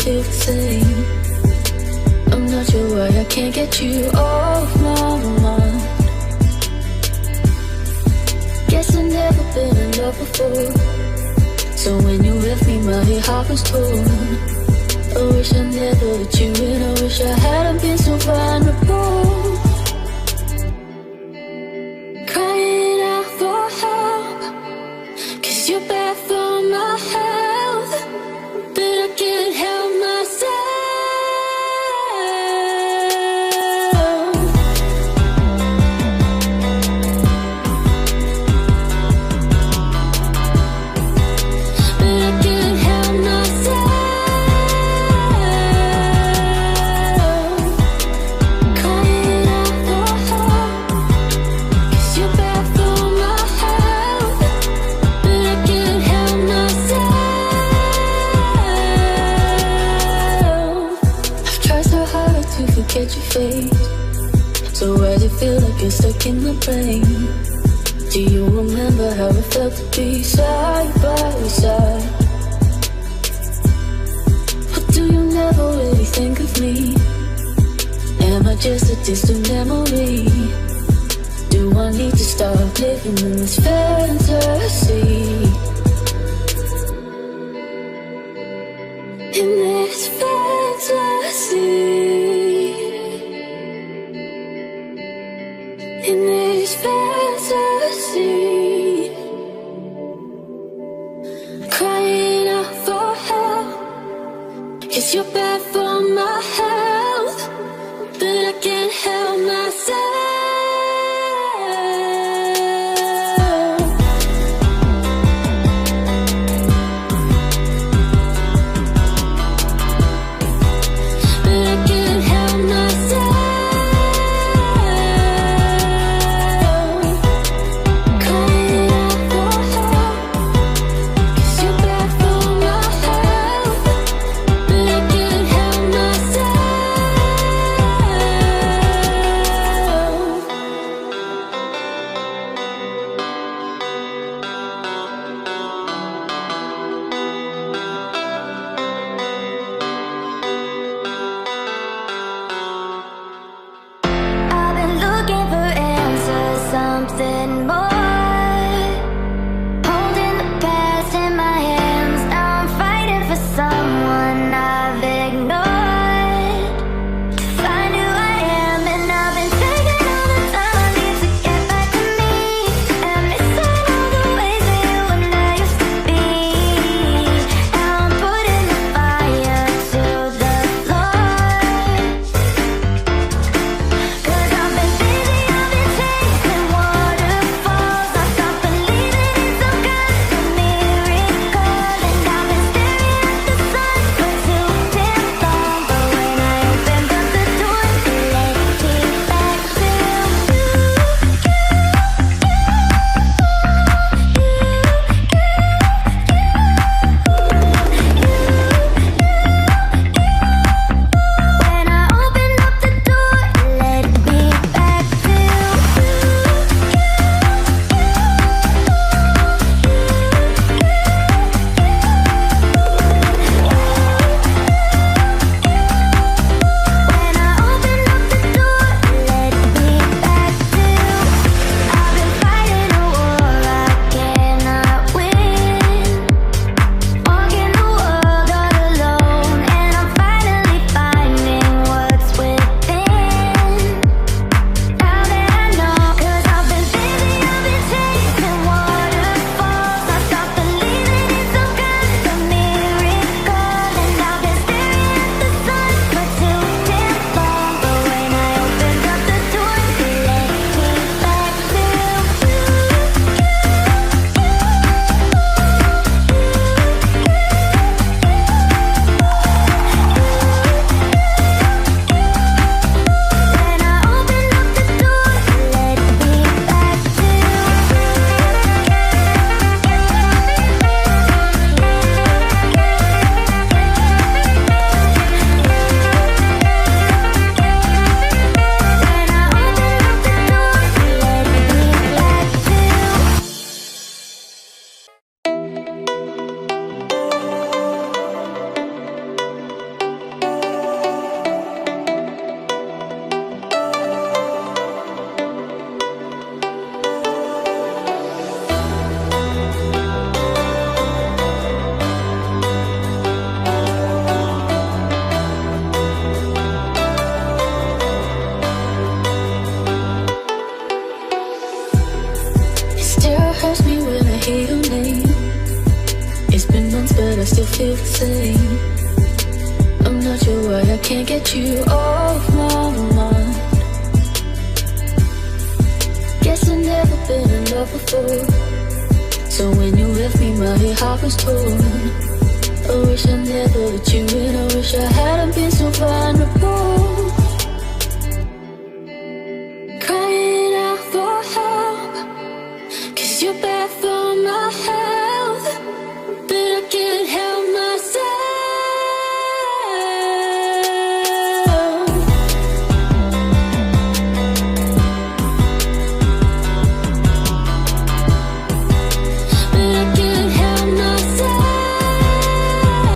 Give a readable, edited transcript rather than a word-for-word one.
feel the same. I'm not sure why I can't get you off my mind. Guess I've never been in love before, so when you're with me my heart was torn. I wish I never let you in, I wish I hadn't been so vulnerable. Crying out for help, 'cause you're bad for my health, but I can't help myself. But I can't help myself. Crying out for help, 'cause you're bad for my health, but I can't help myself. I've tried so hard to forget your face, so why does it feel like you're stuck in my brain? Do you remember how it felt to be side by side? Or do you never really think of me? Am I just a distant memory? Do I need to stop living in this fantasy? In this fantasy, in this fantasy, crying out for help, 'cause you're bad for my health, but I can't help myself. But I can't help myself. Crying out for help, 'cause you're bad for my health, but I can't help myself. but I still feel the same. I'm not sure why I can't get you off my mind. Guess I've never been in love before, so when you left me my heart was torn. I wish I never let you in, I wish I hadn't been so vulnerable.